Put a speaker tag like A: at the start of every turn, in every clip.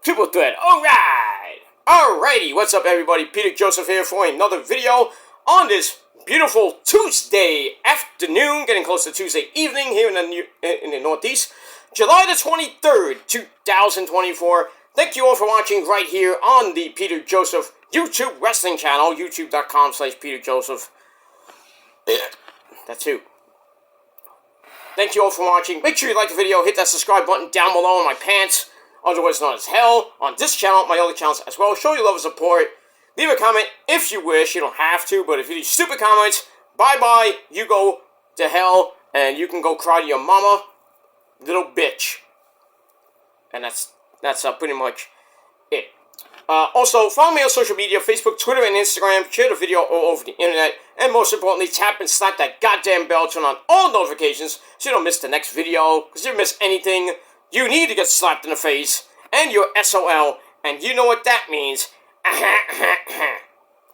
A: Triple threat, alright! Alrighty, what's up everybody? Peter Joseph here for another video on this beautiful Tuesday afternoon, getting close to Tuesday evening here in the Northeast. July the 23rd, 2024. Thank you all for watching right here on the Peter Joseph YouTube wrestling channel, youtube.com/Peter Joseph. That's who. Thank you all for watching. Make sure you like the video, hit that subscribe button down below in my pants, otherwise known as hell, on this channel, my other channels as well. Show your love and support. Leave a comment if you wish. You don't have to, but if you do stupid comments, bye-bye, you go to hell, and you can go cry to your mama, little bitch. And that's pretty much it. Also, follow me on social media, Facebook, Twitter, and Instagram. Share the video all over the internet. And most importantly, tap and slap that goddamn bell. Turn on all notifications so you don't miss the next video. Because if you miss anything, you need to get slapped in the face. And you're SOL. And you know what that means.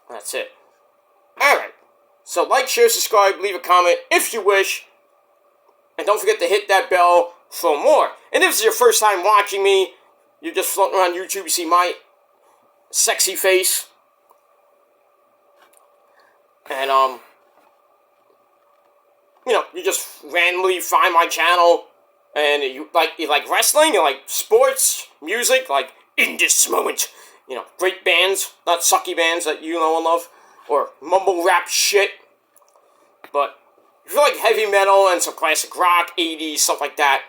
A: That's it. Alright. So like, share, subscribe, leave a comment if you wish. And don't forget to hit that bell for more. And if this is your first time watching me, you're just floating around YouTube, you see my sexy face. And, you know, you just randomly find my channel, and you like wrestling, you like sports, music, like in this moment, you know, great bands, not sucky bands that you know and love, or mumble rap shit, but if you like heavy metal and some classic rock, 80s, stuff like that,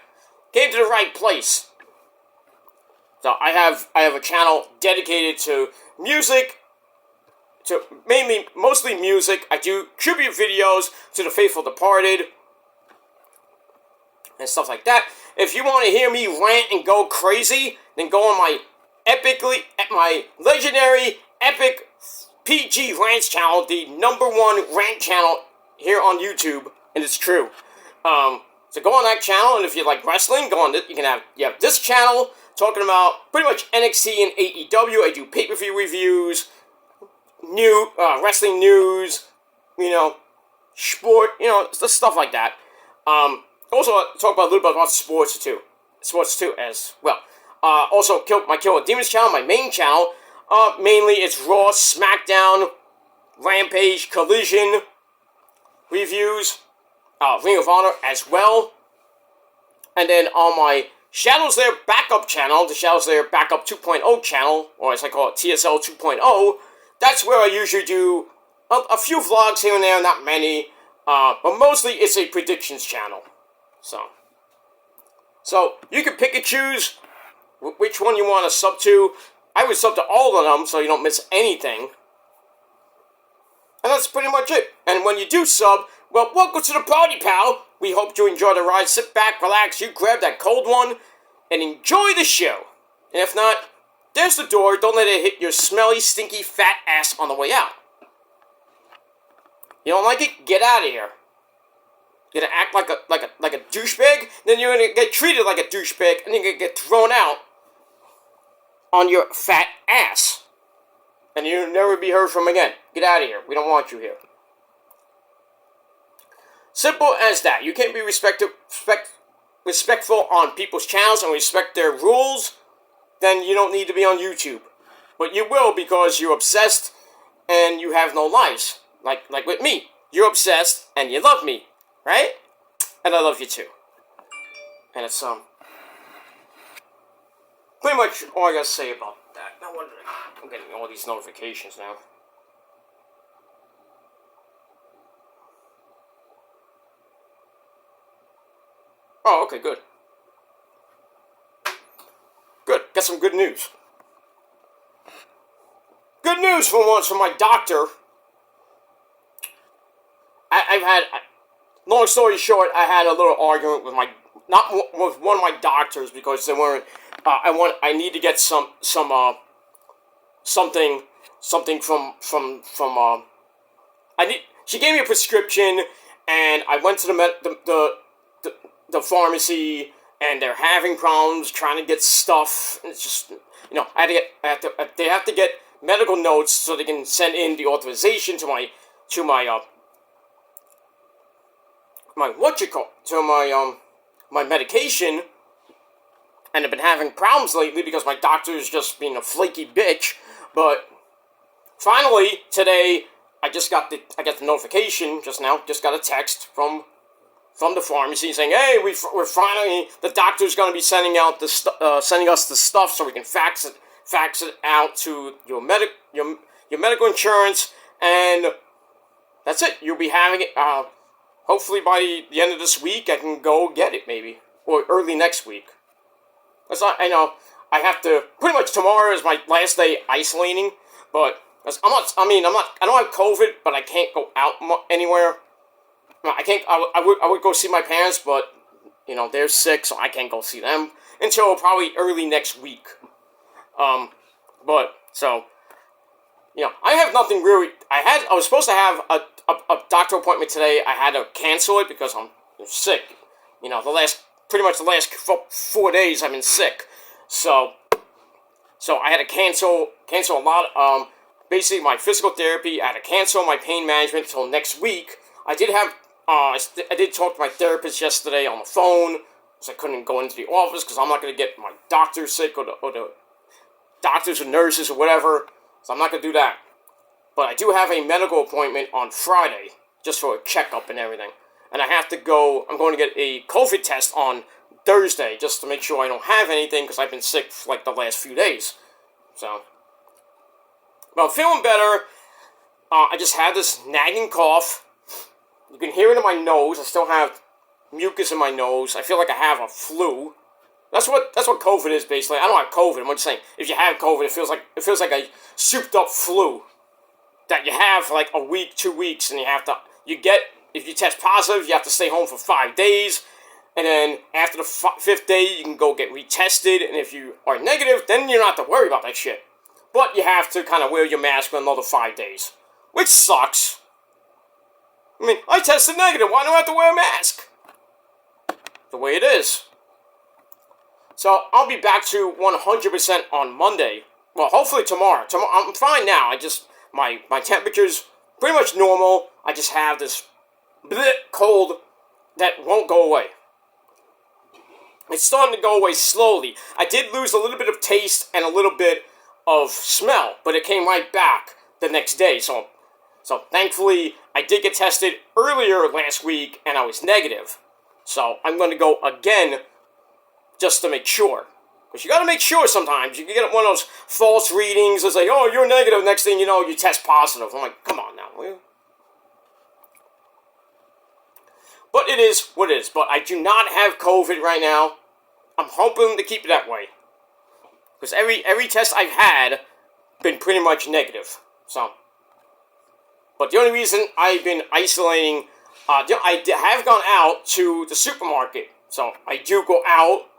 A: came to the right place. So I have a channel dedicated to music, mostly music. I do tribute videos to the faithful departed and stuff like that. If you want to hear me rant and go crazy, then go on my legendary epic PG Rants channel, the #1 rant channel here on YouTube, and it's true. So go on that channel, and if you like wrestling, go on. You have this channel talking about pretty much NXT and AEW. I do pay-per-view reviews, wrestling news, you know, sport, you know, stuff like that. Also, talk about a little bit about sports too as well. Also, my Kill with Demons channel, my main channel. Mainly it's Raw, SmackDown, Rampage, Collision reviews, Ring of Honor as well. And then on my Shadows Lair backup channel, the Shadows Lair backup 2.0 channel, or as I call it, TSL 2.0, that's where I usually do a few vlogs here and there, not many, but mostly it's a predictions channel. So you can pick and choose which one you want to sub to. I would sub to all of them so you don't miss anything. And that's pretty much it. And when you do sub, well, welcome to the party, pal. We hope you enjoy the ride. Sit back, relax, you grab that cold one, and enjoy the show. And if not, there's the door. Don't let it hit your smelly, stinky, fat ass on the way out. You don't like it? Get out of here. You're gonna act like a douchebag, then you're gonna get treated like a douchebag, and you're gonna get thrown out on your fat ass. And you'll never be heard from again. Get out of here. We don't want you here. Simple as that. You can't be respectful on people's channels and respect their rules, then you don't need to be on YouTube. But you will because you're obsessed and you have no lives. Like with me. You're obsessed and you love me. Right? And I love you too. And it's pretty much all I gotta say about that. Now I'm getting all these notifications now. Oh, okay, good. Good. Got some good news. Good news for once from my doctor. Long story short, I had a little argument with with one of my doctors because they weren't. I need to get something from. She gave me a prescription, and I went to the pharmacy, and they're having problems trying to get stuff. And it's just, you know, they have to get medical notes so they can send in the authorization to my my medication, and I've been having problems lately because my doctor's just being a flaky bitch. But finally today, I got the notification just now. Just got a text from the pharmacy saying, "Hey, we're finally, the doctor's going to be sending out sending us the stuff so we can fax it out to your medical insurance, and that's it. You'll be having it. Hopefully by the end of this week, I can go get it, maybe, or early next week. That's not. I know I have to. Pretty much tomorrow is my last day isolating, but I'm not. I mean, I'm not. I don't have COVID, but I can't go out anywhere. I can't. I would go see my parents, but they're sick, so I can't go see them until probably early next week. But so, I have nothing really. I was supposed to have a doctor appointment today. I had to cancel it because I'm sick. Pretty much the last 4 days I've been sick. So I had to cancel a lot. Basically my physical therapy. I had to cancel my pain management until next week. I did talk to my therapist yesterday on the phone, so I couldn't go into the office because I'm not going to get my doctor sick or the doctors or nurses or whatever, so I'm not going to do that. But I do have a medical appointment on Friday, just for a checkup and everything. And I'm going to get a COVID test on Thursday, just to make sure I don't have anything, because I've been sick for like the last few days. So, but I'm feeling better. I just had this nagging cough. You can hear it in my nose. I still have mucus in my nose. I feel like I have a flu. That's what COVID is, basically. I don't have COVID. I'm just saying, if you have COVID, it feels like a souped up flu that you have for like a week, 2 weeks, and if you test positive, you have to stay home for 5 days, and then after the fifth day, you can go get retested, and if you are negative, then you don't have to worry about that shit. But you have to kind of wear your mask for another 5 days, which sucks. I mean, I tested negative. Why do I have to wear a mask? The way it is. So, I'll be back to 100% on Monday. Well, hopefully tomorrow. I'm fine now. My temperature's pretty much normal. I just have this cold that won't go away. It's starting to go away slowly. I did lose a little bit of taste and a little bit of smell, but it came right back the next day. So thankfully, I did get tested earlier last week, and I was negative. So I'm going to go again, just to make sure. Because you got to make sure sometimes. You can get one of those false readings. It's like, oh, you're negative. Next thing you know, you test positive. I'm like, come on now, will you? But it is what it is. But I do not have COVID right now. I'm hoping to keep it that way. Because every test I've had been pretty much negative. So. But the only reason I've been isolating, I have gone out to the supermarket. So I do go out,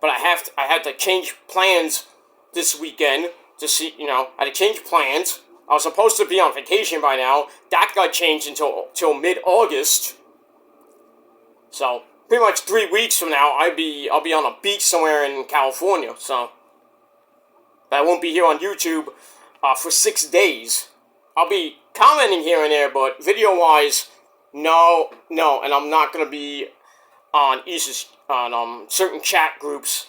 A: but I had to change plans this weekend to see, I had to change plans. I was supposed to be on vacation by now. That got changed until mid-August. So pretty much 3 weeks from now, I'll be on a beach somewhere in California. So but I won't be here on YouTube for 6 days. I'll be commenting here and there, but video-wise, no, and I'm not gonna be on certain chat groups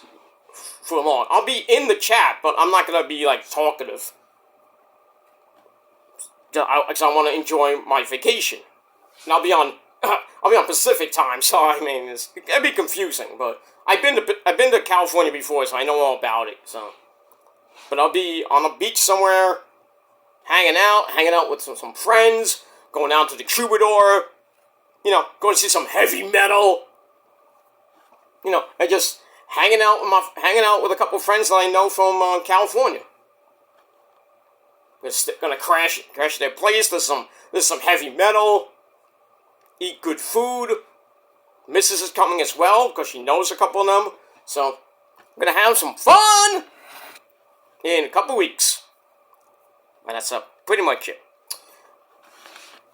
A: for long. I'll be in the chat, but I'm not gonna be like talkative. Because I want to enjoy my vacation, and I'll be on Pacific time, so I mean it'd be confusing. But I've been to California before, so I know all about it. So, but I'll be on a beach somewhere. Hanging out with some friends, going down to the Troubadour, going to see some heavy metal, and just hanging out with a couple of friends that I know from California. Gonna crash their place. There's some heavy metal. Eat good food. Mrs. is coming as well because she knows a couple of them. So I'm gonna have some fun in a couple weeks. And that's pretty much it.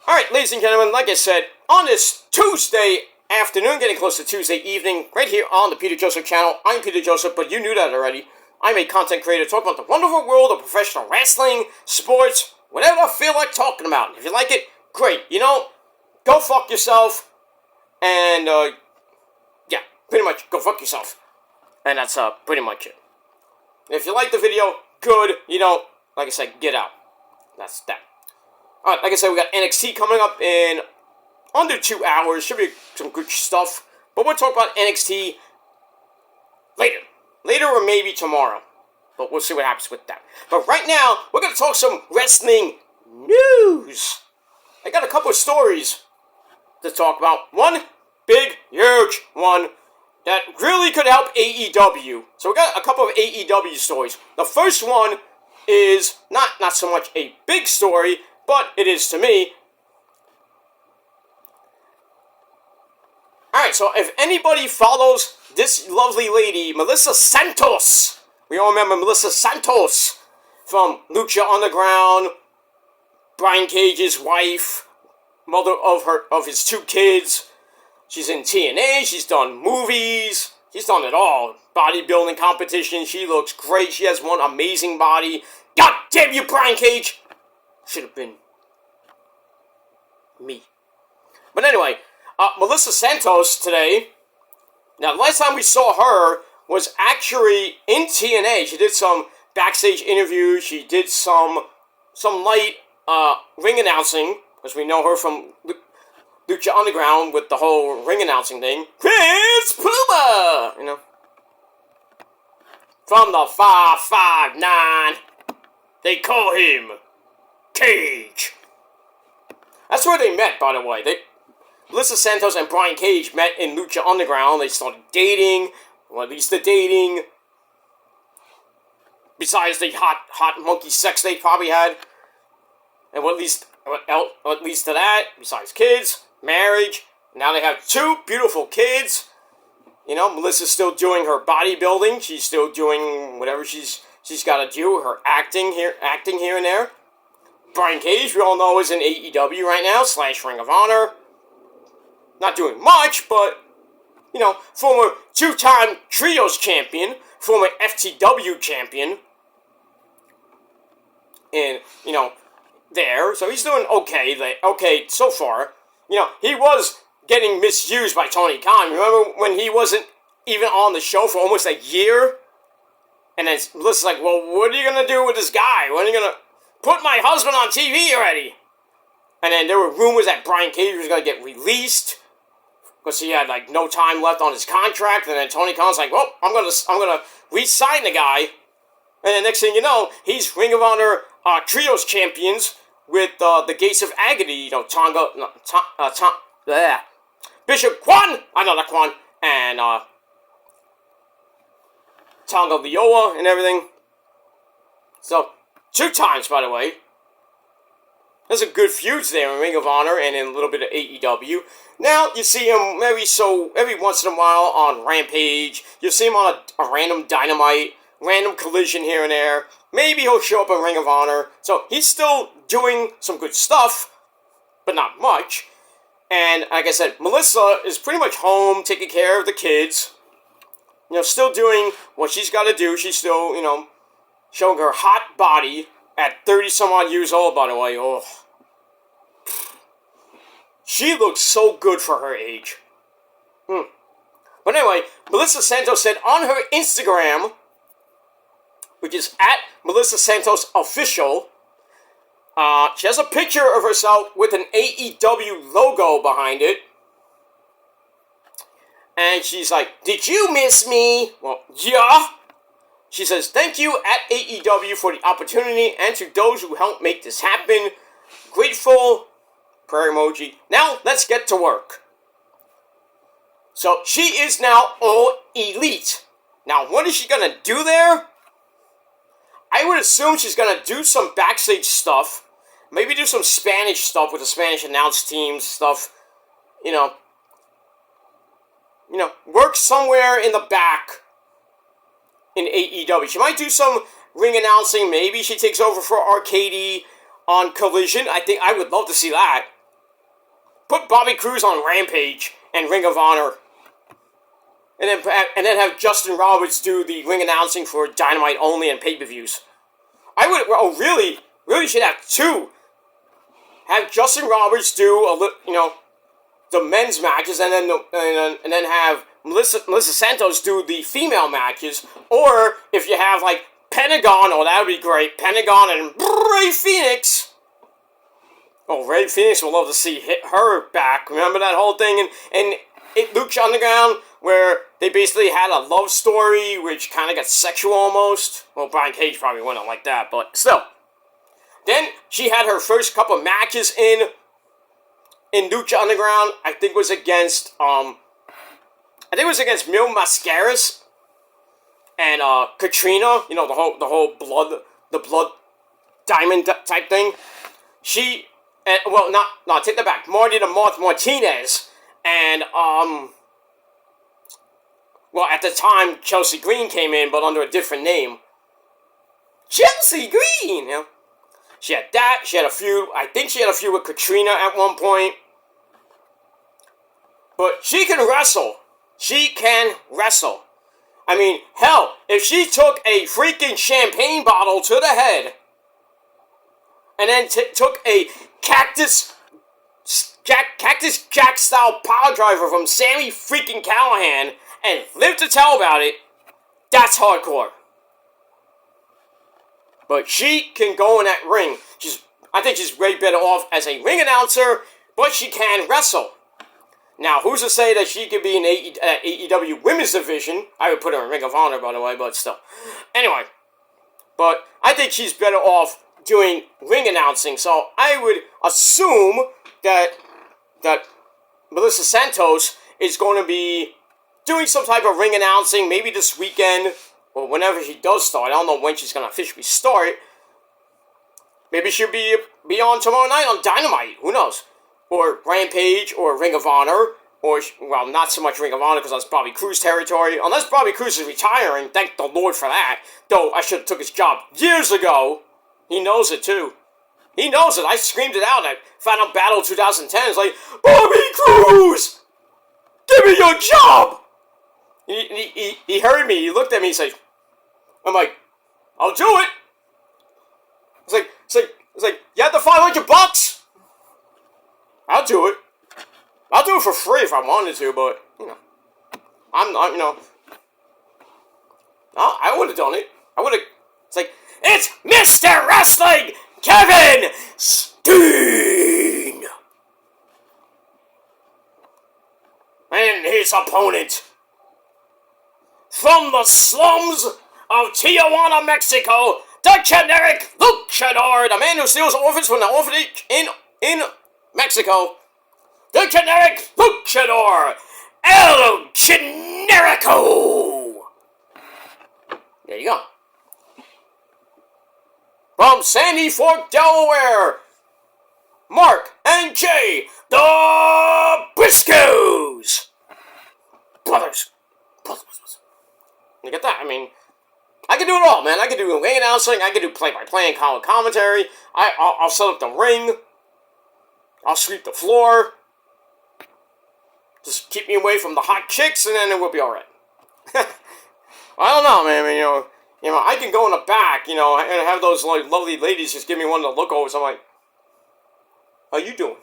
A: Alright, ladies and gentlemen, like I said, on this Tuesday afternoon, getting close to Tuesday evening, right here on the Peter Joseph channel, I'm Peter Joseph, but you knew that already. I'm a content creator talking about the wonderful world of professional wrestling, sports, whatever I feel like talking about. If you like it, great. Go fuck yourself. And, yeah, pretty much, go fuck yourself. And that's pretty much it. If you like the video, good. You don't, like I said, get out. That's that. Alright, like I said, we got NXT coming up in under 2 hours. Should be some good stuff. But we'll talk about NXT later. Later or maybe tomorrow. But we'll see what happens with that. But right now, we're going to talk some wrestling news. I got a couple of stories to talk about. One big, huge one that really could help AEW. So we got a couple of AEW stories. The first one is not so much a big story, but it is to me. Alright, so if anybody follows this lovely lady, Melissa Santos. We all remember Melissa Santos from Lucha Underground, Brian Cage's wife, mother of his 2 kids. She's in TNA, she's done movies, she's done it all. Bodybuilding competition, she looks great, she has one amazing body. God damn you, Brian Cage! Should have been me. But anyway, Melissa Santos today, now the last time we saw her was actually in TNA. She did some backstage interviews, she did some light ring announcing, because we know her from Lucha Underground with the whole ring announcing thing. Chris Puma! You know? From the 559, they call him Cage. That's where they met, by the way. Melissa Santos and Brian Cage met in Lucha Underground. They started dating, or at least the dating. Besides the hot monkey sex they probably had. And at least to that, besides kids, marriage, now they have 2 beautiful kids. You know, Melissa's still doing her bodybuilding. She's still doing whatever she's got to do. Her acting here and there. Brian Cage, we all know, is in AEW right now / Ring of Honor. Not doing much, but you know, former 2-time Trios champion, former FTW champion, and you know. There, so he's doing okay so far. You know, he was getting misused by Tony Khan. Remember when he wasn't even on the show for almost a year? And then Melissa's like, well, what are you going to do with this guy? When are you going to put my husband on TV already? And then there were rumors that Brian Cage was going to get released because he had, like, no time left on his contract. And then Tony Khan's like, well, I'm going to re-sign the guy. And then next thing you know, he's Ring of Honor Trios champions with the Gates of Agony, you know, Bishop Quan, not Quan, and Tonga Lioa and everything. So, 2 times, by the way. There's a good feuds there in Ring of Honor and in a little bit of AEW. Now, you see him every once in a while on Rampage. You'll see him on a random Dynamite, random Collision here and there. Maybe he'll show up in Ring of Honor. So, he's still doing some good stuff, but not much. And, like I said, Melissa is pretty much home, taking care of the kids. You know, still doing what she's got to do. She's still, you know, showing her hot body at 30-some-odd years old, by the way. Oh. She looks so good for her age. But anyway, Melissa Santos said on her Instagram, which is at Melissa Santos Official, she has a picture of herself with an AEW logo behind it. And she's like, did you miss me? Well, yeah. She says, thank you at AEW for the opportunity and to those who helped make this happen. Grateful. Prayer emoji. Now, let's get to work. So, she is now All Elite. Now, what is she going to do there? I would assume she's going to do some backstage stuff. Maybe do some Spanish stuff with the Spanish announce team stuff. You know, work somewhere in the back in AEW. She might do some ring announcing. Maybe she takes over for Arcady on Collision. I would love to see that. Put Bobby Cruise on Rampage and Ring of Honor. And then have Justin Roberts do the ring announcing for Dynamite only and pay-per-views. Really should have 2. Have Justin Roberts do the men's matches, and then have Melissa Santos do the female matches, or if you have like Pentagon, oh that would be great, Pentagon and Ray Phoenix. Oh, Ray Phoenix would love to see her back. Remember that whole thing in Lucha Underground where they basically had a love story which kind of got sexual almost? Well, Brian Cage probably wouldn't like that, but still. Then she had her first couple of matches in Lucha Underground. I think it was against Mil Mascaras and Katrina. You know, the whole blood diamond type thing. She. Take that back. Marty the Moth Martinez and, at the time, Chelsea Green came in, but under a different name. Chelsea Green! You know? She had that. She had a feud. I think she had a feud with Katrina at one point. But she can wrestle. She can wrestle. I mean, hell, if she took a freaking champagne bottle to the head and then took a Cactus Jack style power driver from Sammy freaking Callahan and lived to tell about it, that's hardcore. But she can go in that ring. I think she's way better off as a ring announcer, but she can wrestle. Now, who's to say that she could be in AEW Women's Division? I would put her in Ring of Honor, by the way, but still. Anyway, but I think she's better off doing ring announcing, so I would assume that Melissa Santos is going to be doing some type of ring announcing, maybe this weekend, or whenever she does start. I don't know when she's going to officially start. Maybe she'll be on tomorrow night on Dynamite, who knows? Or Rampage, or Ring of Honor, or, well, not so much Ring of Honor, because that's Bobby Cruz territory, unless Bobby Cruz is retiring, thank the Lord for that, though I should have took his job years ago. He knows it, too. He knows it. I screamed it out at Final Battle 2010. It's like, Bobby Cruz! Give me your job! He heard me. He looked at me. He said, I'm like, I'll do it. It's like, you have the $500? I'll do it. I'll do it for free if I wanted to, but, you know, I'm not, you know, I would have done it. It's like, it's Mr. Wrestling, Kevin Steen! And his opponent, from the slums of Tijuana, Mexico, the generic luchador, the man who steals orphans from the orphanage in Mexico, the generic luchador, El Generico! There you go. From Sandy Fork, Delaware, Mark and Jay, the Briscoes! Brothers. You get that? I mean, I can do it all, man. I can do ring announcing, I can do play-by-play and color commentary, I'll set up the ring, I'll sweep the floor, just keep me away from the hot chicks, and then it will be alright. I don't know, man. I mean, you know, I can go in the back, you know, and have those like, lovely ladies just give me one to look over. So I'm like, how you doing?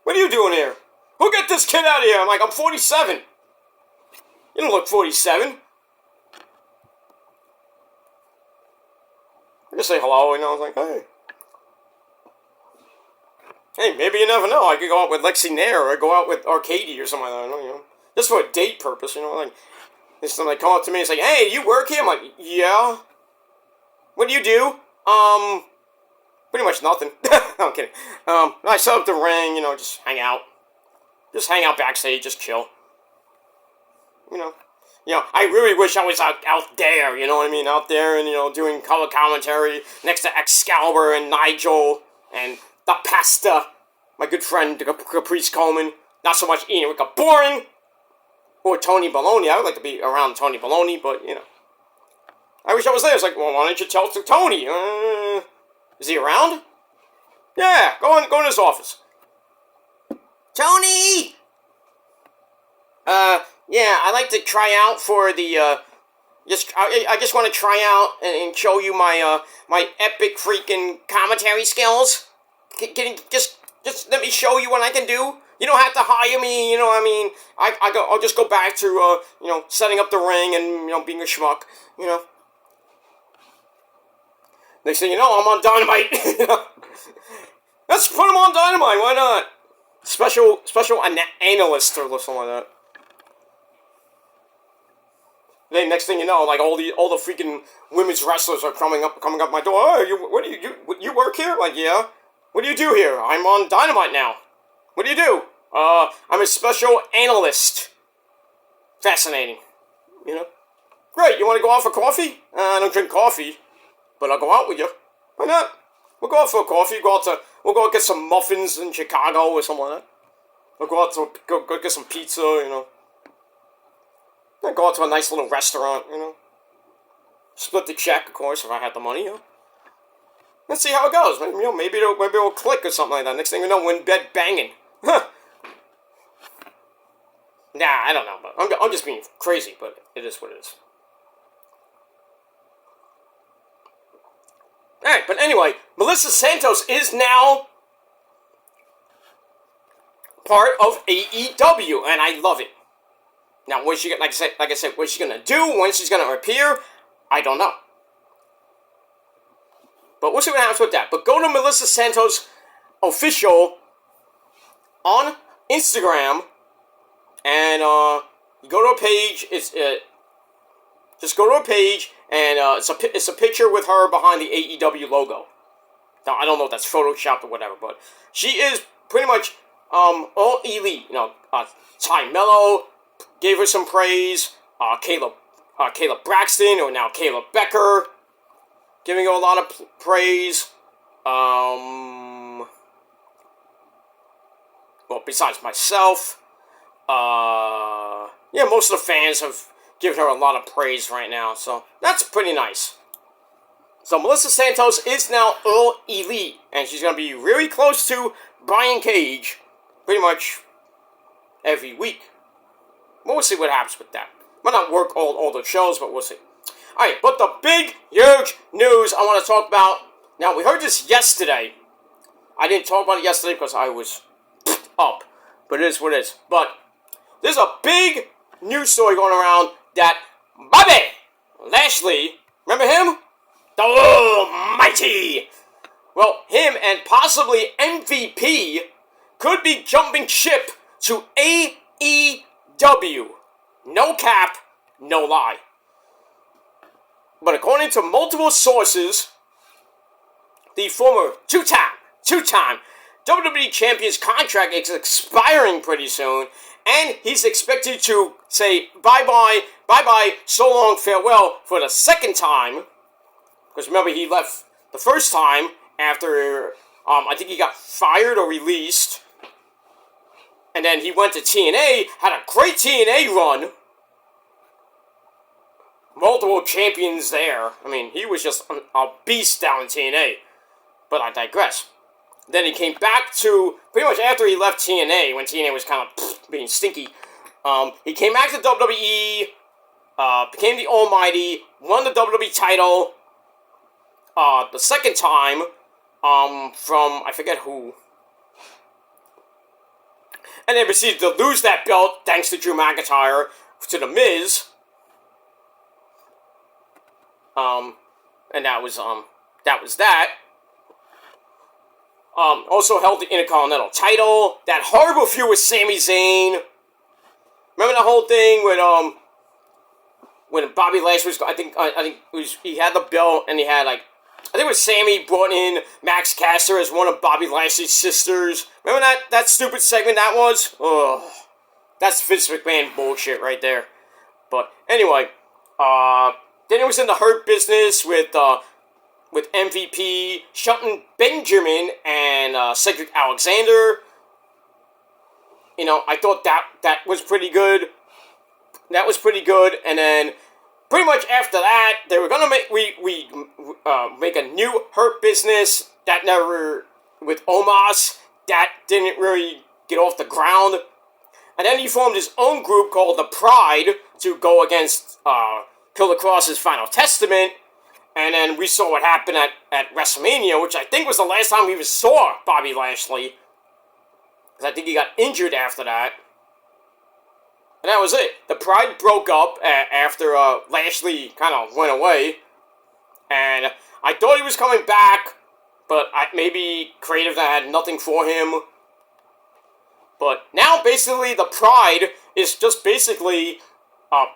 A: What are you doing here? Who got this kid out of here? I'm like, I'm 47. You don't look 47. I just say hello, you know, I was like, hey. Hey, maybe you never know. I could go out with Lexi Nair, or I go out with Arcady or something like that, you know. Just for a date purpose, you know, like. Somebody come up to me and say, hey, you work here? I'm like, yeah. What do you do? Pretty much nothing. I'm kidding. I set up the ring, you know, just hang out. Just hang out backstage, just chill. You know, I really wish I was out there, you know what I mean? Out there and, you know, doing color commentary next to Excalibur and Nigel and the Pasta, my good friend, Caprice Coleman. Not so much Ian Rica Boring. Or Tony Baloney. I would like to be around Tony Baloney, but, you know. I wish I was there. It's like, well, why don't you tell to Tony? Is he around? Yeah, go in his office. Tony! Yeah, I'd like to try out for the, I just want to try out and show you my, my epic freaking commentary skills. Can you just let me show you what I can do? You don't have to hire me, you know what I mean? I'll just go back to, setting up the ring and, being a schmuck, you know? Next thing you know, I'm on Dynamite. Let's put him on Dynamite, why not? Special analyst or something like that. Then next thing you know, like all the freaking women's wrestlers are coming up my door. Oh, you work here? Like, yeah. What do you do here? I'm on Dynamite now. What do you do? I'm a special analyst. Fascinating. You know? Great, you want to go out for coffee? I don't drink coffee, but I'll go out with you. Why not? We'll go out for a coffee. We'll go get some muffins in Chicago or something like that. We'll go out to go get some pizza, you know. Then go out to a nice little restaurant, you know. Split the check, of course, if I had the money, you know. Let's see how it goes. Maybe it'll click or something like that. Next thing you know, we're in bed banging. Huh. Nah, I don't know, but I'm just being crazy, but it is what it is. Alright, but anyway, Melissa Santos is now part of AEW, and I love it. Now, what is she, like I said, what's she gonna do? When she's gonna appear? I don't know. But we'll see what happens with that. But go to Melissa Santos official on Instagram, and you go to a page. Just go to a page, and it's a picture with her behind the AEW logo. Now I don't know if that's photoshopped or whatever, but she is pretty much all elite. You know, Ty Mello gave her some praise. Caleb Braxton, or now Caleb Becker, giving her a lot of praise. Well, besides myself, yeah, most of the fans have given her a lot of praise right now, so that's pretty nice. So Melissa Santos is now all elite, and she's going to be really close to Brian Cage pretty much every week. But we'll see what happens with that. Might not work all the shows, but we'll see. Alright, but the big, huge news I want to talk about. Now, we heard this yesterday. I didn't talk about it yesterday because I was up. But it is what it is. But there's a big news story going around that Bobby Lashley, remember him? The Almighty. Well, him and possibly MVP could be jumping ship to AEW. No cap, no lie. But according to multiple sources, the former two-time WWE Champion's contract is expiring pretty soon, and he's expected to say bye-bye, so long, farewell for the second time. Because remember, he left the first time after, I think he got fired or released. And then he went to TNA, had a great TNA run. Multiple champions there. I mean, he was just a beast down in TNA. But I digress. Then he came back to, pretty much after he left TNA, when TNA was kind of being stinky, he came back to WWE, became the Almighty, won the WWE title, the second time, from, I forget who. And then proceeded to lose that belt, thanks to Drew McIntyre, to The Miz. And that was that. Also held the Intercontinental title. That horrible feud with Sami Zayn. Remember that whole thing when Bobby Lashley was, I think it was, he had the belt and he had like, I think it was Sammy brought in Max Caster as one of Bobby Lashley's sisters. Remember that stupid segment that was? Ugh. That's Vince McMahon bullshit right there. But anyway, then it was in the Hurt Business with MVP, Shelton Benjamin, and Cedric Alexander. You know, I thought that was pretty good. That was pretty good, and then pretty much after that, they were gonna make a new Hurt Business that never, with Omos, that didn't really get off the ground. And then he formed his own group called the Pride to go against Killer Cross's Final Testament. And then we saw what happened at WrestleMania, which I think was the last time we even saw Bobby Lashley. because I think he got injured after that. And that was it. The Pride broke up after Lashley kind of went away. And I thought he was coming back, but maybe creative that had nothing for him. But now, basically, the Pride is just basically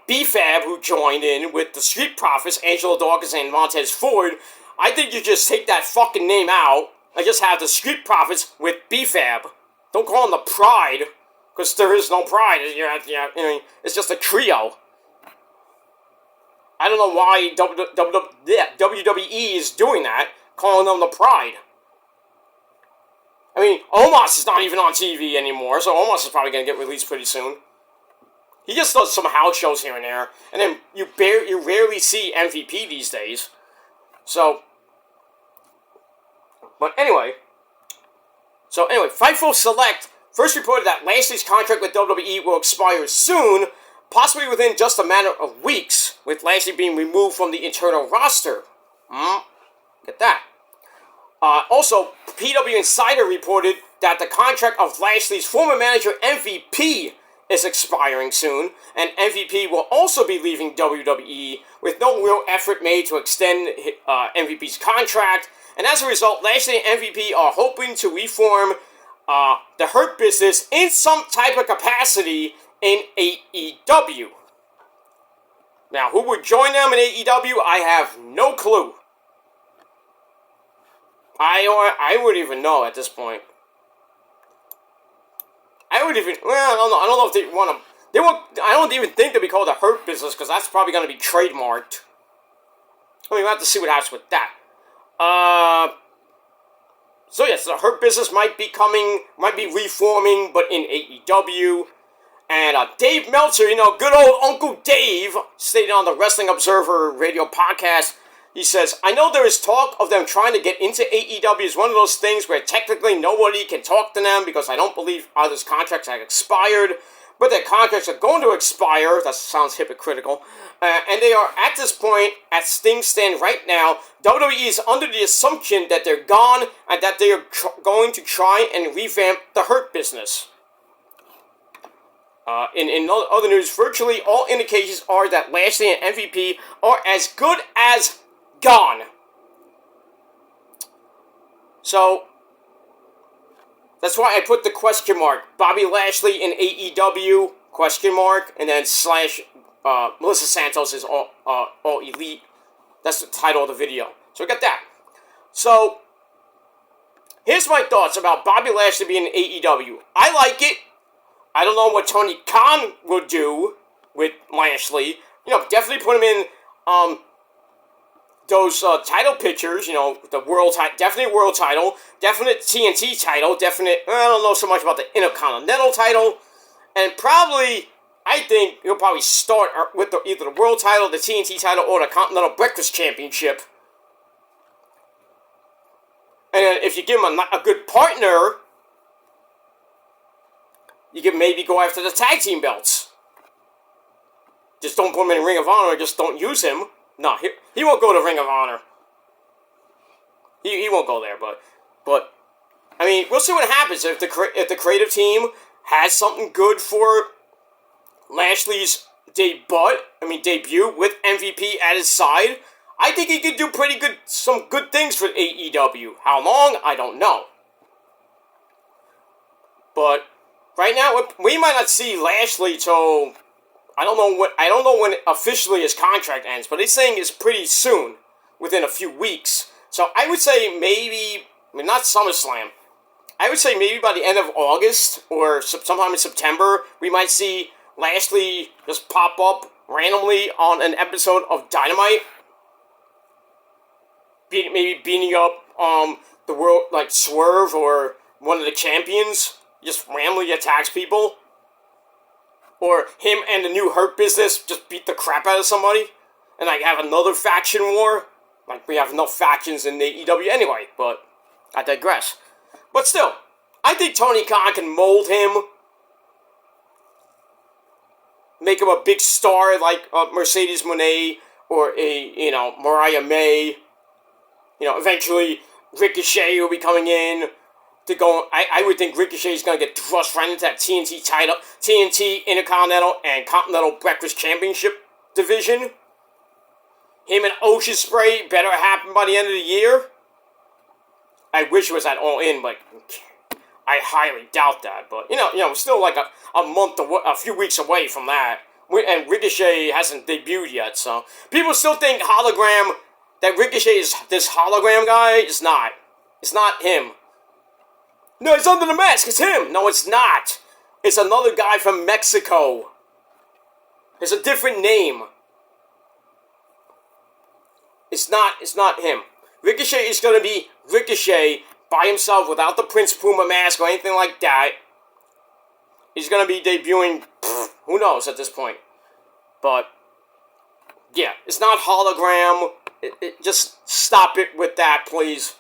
A: B-Fab, who joined in with the Street Profits, Angelo Dawkins and Montez Ford. I think you just take that fucking name out and just have the Street Profits with B-Fab. Don't call them the Pride, because there is no Pride. It's just a trio. I don't know why WWE is doing that, calling them the Pride. I mean, Omos is not even on TV anymore, so Omos is probably going to get released pretty soon. He just does some house shows here and there, and then you rarely see MVP these days. So, Fightful Select first reported that Lashley's contract with WWE will expire soon, possibly within just a matter of weeks, with Lashley being removed from the internal roster. Get that. Also, PW Insider reported that the contract of Lashley's former manager MVP is expiring soon, and MVP will also be leaving WWE with no real effort made to extend MVP's contract, and as a result, Lashley and MVP are hoping to reform the Hurt Business in some type of capacity in AEW. Now, who would join them in AEW? I have no clue. I wouldn't even know at this point. I don't know if they want to. I don't even think they'll be called the Hurt Business, because that's probably going to be trademarked. I mean, we'll have to see what happens with that. So yes, the Hurt Business might be reforming, but in AEW. And Dave Meltzer, good old Uncle Dave, stated on the Wrestling Observer radio podcast, he says, I know there is talk of them trying to get into AEW. It's one of those things where technically nobody can talk to them because I don't believe others' contracts have expired, but their contracts are going to expire. That sounds hypocritical. And they are, at this point, at Sting's stand right now, WWE is under the assumption that they're gone and that they are going to try and revamp the Hurt Business. In other news, virtually all indications are that Lashley and MVP are as good as gone. So, that's why I put the question mark. Bobby Lashley in AEW, question mark, and then slash Melissa Santos is all elite. That's the title of the video. So we got that. So, here's my thoughts about Bobby Lashley being in AEW. I like it. I don't know what Tony Khan will do with Lashley. Definitely put him in those title pictures, the world title, definitely world title, definite TNT title, definite, I don't know so much about the Intercontinental title, and probably, I think he'll probably start with either the world title, the TNT title, or the Continental Breakfast Championship. And then if you give him a good partner, you can maybe go after the tag team belts. Just don't put him in Ring of Honor, or just don't use him. No, he won't go to Ring of Honor. He won't go there, but I mean, we'll see what happens if the creative team has something good for Lashley's debut with MVP at his side. I think he could do some good things for AEW. How long? I don't know. But right now, we might not see Lashley till I don't know when officially his contract ends, but he's saying it's pretty soon, within a few weeks. So I would say not SummerSlam. I would say maybe by the end of August or sometime in September, we might see Lashley just pop up randomly on an episode of Dynamite, maybe beating up the world, like Swerve or one of the champions. Just randomly attacks people. Or him and the new Hurt Business just beat the crap out of somebody. And have another faction war. We have enough factions in the AEW anyway, but I digress. But still, I think Tony Khan can mold him. Make him a big star like Mercedes Moné or Mariah May. Eventually Ricochet will be coming in. to go. I would think Ricochet is going to get thrust right into that TNT title, TNT Intercontinental and Continental Breakfast Championship division. Him and Ocean Spray better happen by the end of the year. I wish it was at All In, but I highly doubt that. But we're still like a month, a few weeks away from that. And Ricochet hasn't debuted yet, so people still think that Ricochet is this hologram guy. It's not. It's not him. No, it's under the mask. It's him. No, it's not. It's another guy from Mexico. It's a different name. It's not him. Ricochet is going to be Ricochet by himself without the Prince Puma mask or anything like that. He's going to be debuting, who knows at this point. But, yeah, it's not hologram. Just stop it with that, please.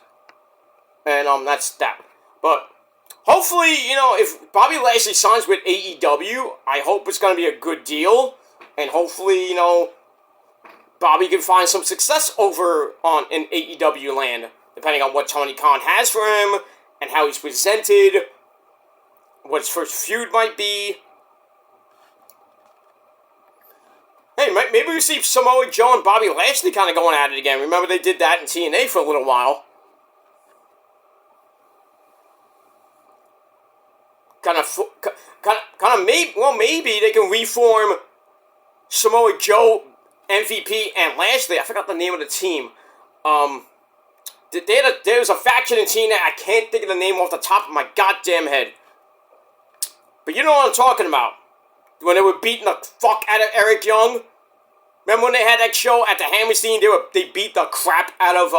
A: And that's that. But hopefully, if Bobby Lashley signs with AEW, I hope it's going to be a good deal. And hopefully, Bobby can find some success over in AEW land, depending on what Tony Khan has for him, and how he's presented, what his first feud might be. Hey, maybe we see Samoa Joe and Bobby Lashley kind of going at it again. Remember they did that in TNA for a little while. Maybe they can reform Samoa Joe, MVP, and Lashley. I forgot the name of the team. There was a faction in TNA. I can't think of the name off the top of my goddamn head. But you know what I'm talking about. When they were beating the fuck out of Eric Young. Remember when they had that show at the Hammerstein? They beat the crap out of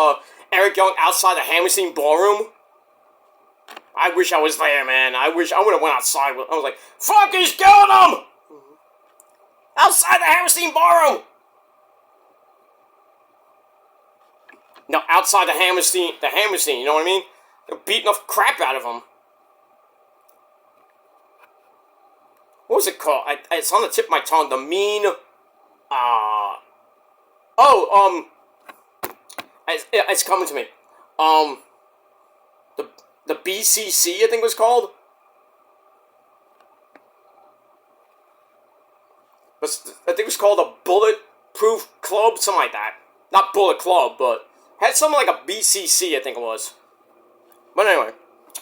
A: Eric Young outside the Hammerstein ballroom. I wish I was there, man. I wish I would have went outside. I was like, fuck, he's killing him! Outside the Hammerstein ballroom! No, outside the Hammerstein, you know what I mean? They're beating the crap out of him. What was it called? It's on the tip of my tongue. The mean, it's coming to me. The BCC, I think it was called. But I think it was called a Bulletproof Club, something like that. Not Bullet Club, but had something like a BCC, I think it was. But anyway,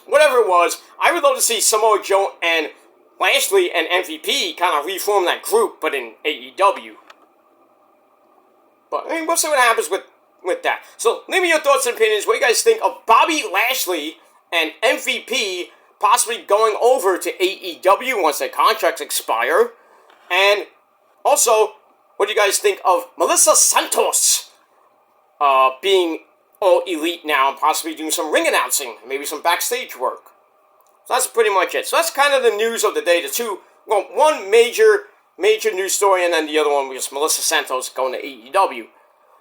A: whatever it was, I would love to see Samoa Joe and Lashley and MVP kind of reform that group, but in AEW. But, we'll see what happens with that. So, leave me your thoughts and opinions. What do you guys think of Bobby Lashley and MVP possibly going over to AEW once their contracts expire? And also, what do you guys think of Melissa Santos being all elite now and possibly doing some ring announcing, maybe some backstage work? So that's pretty much it. So that's kind of the news of the day. One major news story, and then the other one was Melissa Santos going to AEW.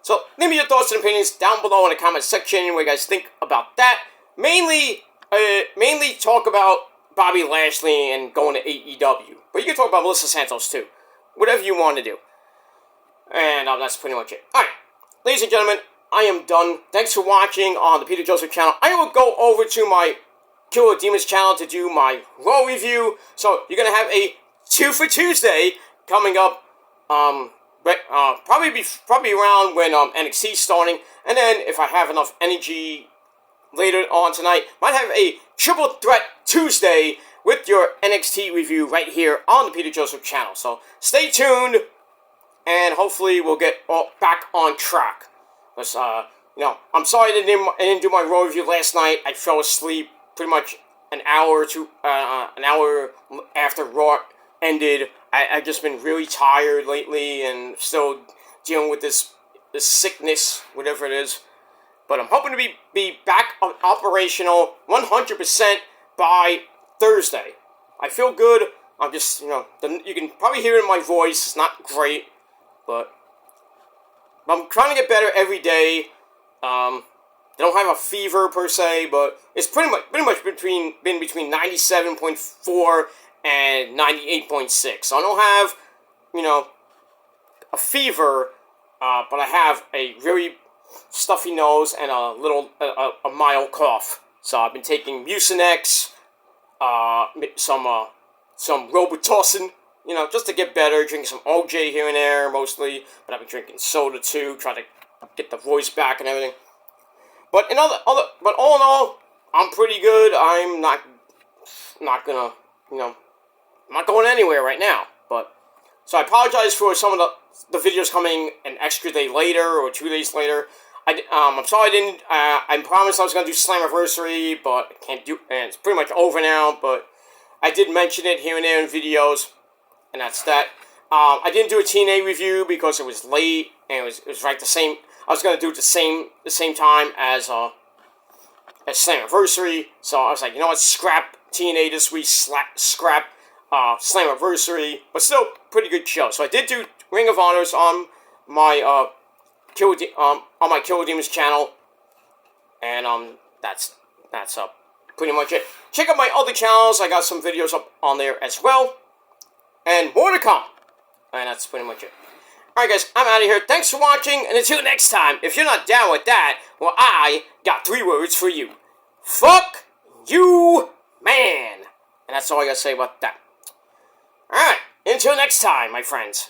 A: So leave me your thoughts and opinions down below in the comment section. What you guys think about that? Mainly talk about Bobby Lashley and going to AEW. But you can talk about Melissa Santos too. Whatever you want to do. And that's pretty much it. Alright, ladies and gentlemen, I am done. Thanks for watching on the Peter Joseph channel. I will go over to my Killer Demons channel to do my Raw review. So you're going to have a 2 for Tuesday coming up. Probably around when NXT's starting. And then if I have enough energy later on tonight, might have a Triple Threat Tuesday with your NXT review right here on the Peter Joseph channel. So stay tuned, and hopefully we'll get back on track. Because, I'm sorry I didn't do my Raw review last night. I fell asleep pretty much an hour after Raw ended. I've just been really tired lately and still dealing with this sickness, whatever it is. But I'm hoping to be back operational 100% by Thursday. I feel good. I'm just, you can probably hear it in my voice. It's not great, but I'm trying to get better every day. I don't have a fever per se, but it's pretty much been between 97.4 and 98.6. So I don't have, a fever, but I have a really stuffy nose and a mild cough. So I've been taking Mucinex, some Robitussin, just to get better. Drinking some OJ here and there, mostly. But I've been drinking soda too, trying to get the voice back and everything. But but all in all, I'm pretty good. I'm not gonna, I'm not going anywhere right now. But so I apologize for some of the videos coming an extra day later or 2 days later. I'm sorry I didn't. I promised I was gonna do Slammiversary, but I can't do. And it's pretty much over now. But I did mention it here and there in videos, and that's that. I didn't do a TNA review because it was late, and it was right the same. I was gonna do it the same time as Slammiversary. So I was like, you know what, scrap TNA this week, scrap Slammiversary, but still pretty good show. So I did do Ring of Honors on my on my Killer Demons channel, and that's pretty much it. Check out my other channels. I got some videos up on there as well, and more to come. And that's pretty much it. Alright guys, I'm out of here. Thanks for watching, and until next time, if you're not down with that, well, I got 3 words for you. Fuck you, man. And that's all I gotta say about that. Alright, until next time, my friends.